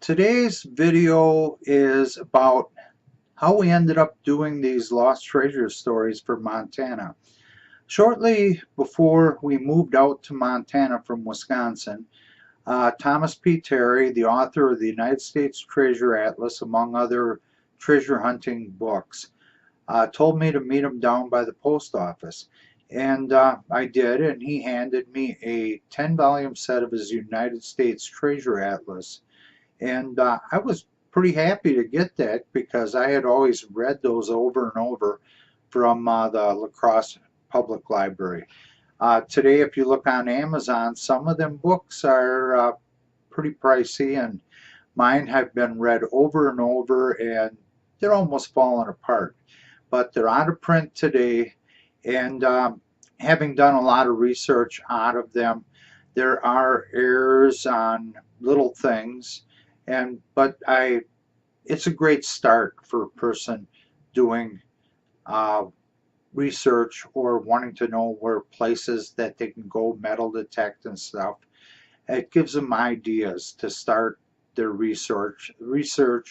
Today's video is about how we ended up doing these lost treasure stories for Montana. Shortly before we moved out to Montana from Wisconsin, Thomas P. Terry, the author of the United States Treasure Atlas, among other treasure hunting books, told me to meet him down by the post office. And I did, and he handed me a 10-volume set of his United States Treasure Atlas. And I was pretty happy to get that because I had always read those over and over from the La Crosse Public Library. Today, if you look on Amazon, some of them books are pretty pricey, and mine have been read over and over, and they're almost falling apart. But they're out of print today, and having done a lot of research out of them, there are errors on little things, but it's a great start for a person doing uh, research or wanting to know where places that they can go metal detect and stuff. It gives them ideas to start their research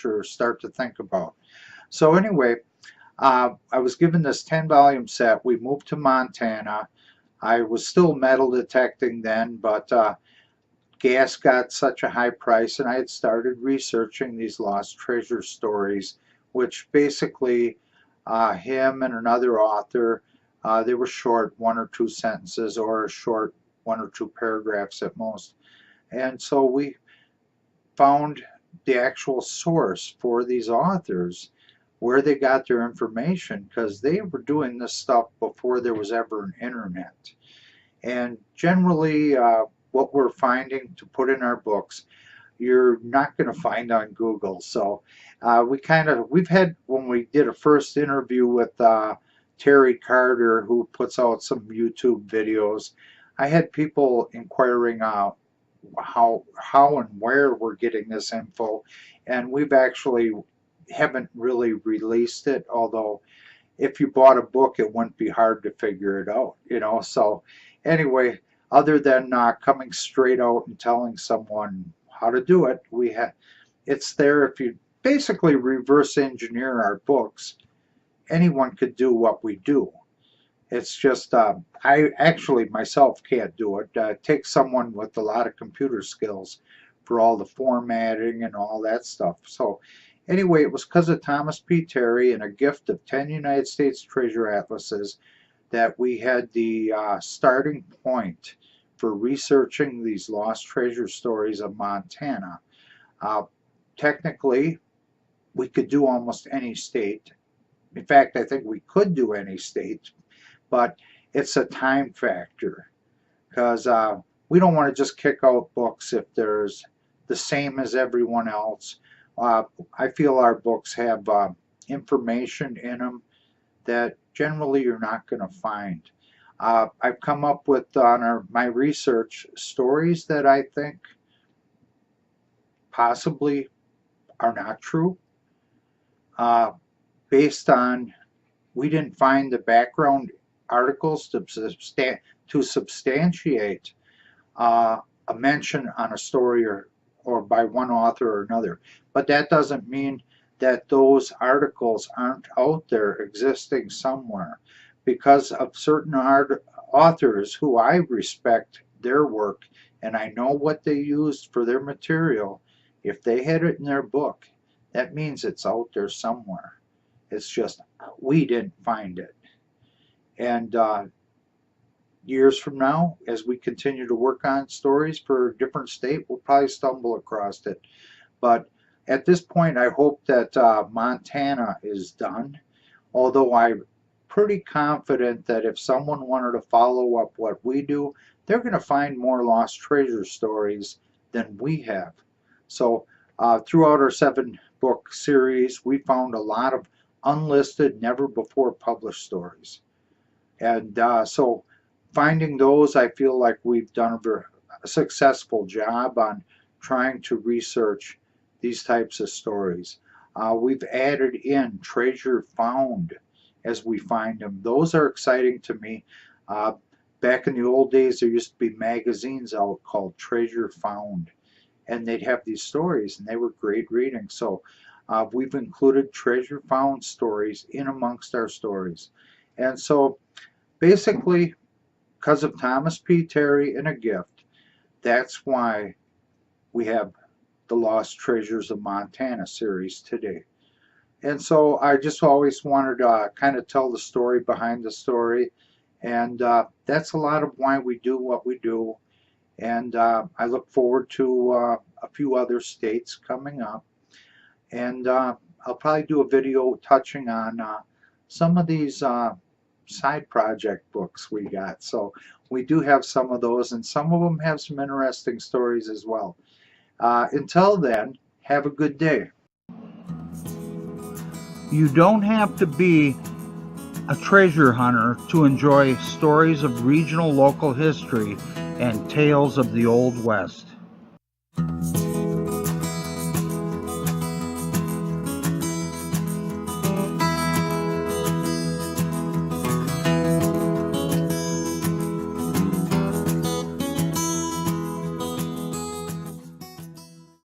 or start to think about. So anyway, I was given this 10-volume set. We moved to Montana. I was still metal detecting then, but gas got such a high price, and I had started researching these lost treasure stories, which basically him and another author, they were short, one or two sentences or a short one or two paragraphs at most. And so we found the actual source for these authors, where they got their information, because they were doing this stuff before there was ever an internet. And generally, what we're finding to put in our books, you're not going to find on Google. So we've had, when we did a first interview with Terry Carter, who puts out some YouTube videos, I had people inquiring how and where we're getting this info, and we've actually haven't really released it, although if you bought a book it wouldn't be hard to figure it out. So anyway, other than coming straight out and telling someone how to do it, it's there. If you basically reverse engineer our books, anyone could do what we do. It's just I actually myself can't do it. It takes someone with a lot of computer skills for all the formatting and all that stuff. So anyway, it was because of Thomas P. Terry and a gift of 10 United States Treasure Atlases that we had the starting point for researching these lost treasure stories of Montana. Technically, we could do almost any state. In fact, I think we could do any state, but it's a time factor, because we don't want to just kick out books if there's the same as everyone else. I feel our books have information in them that generally you're not going to find. I've come up with on my research stories that I think possibly are not true, based on we didn't find the background articles to substantiate a mention on a story or by one author or another. But that doesn't mean that those articles aren't out there existing somewhere, because of certain authors who I respect their work and I know what they used for their material. If they had it in their book, that means it's out there somewhere. It's just we didn't find it. And years from now, as we continue to work on stories for a different state, we'll probably stumble across it. But at this point, I hope that Montana is done, although I'm pretty confident that if someone wanted to follow up what we do, they're going to find more lost treasure stories than we have. So throughout our 7-book series, we found a lot of unlisted, never before published stories. And so finding those, I feel like we've done a successful job on trying to research these types of stories. We've added in treasure found as we find them. Those are exciting to me. Back in the old days, there used to be magazines out called Treasure Found, and they'd have these stories, and they were great reading. So we've included treasure found stories in amongst our stories. And so basically, because of Thomas P. Terry and a gift, that's why we have the Lost Treasures of Montana series today. And so I just always wanted to kind of tell the story behind the story. And that's a lot of why we do what we do. And I look forward to a few other states coming up. And I'll probably do a video touching on some of these side project books we got. So we do have some of those, and some of them have some interesting stories as well. Until then, have a good day. You don't have to be a treasure hunter to enjoy stories of regional local history and tales of the Old West.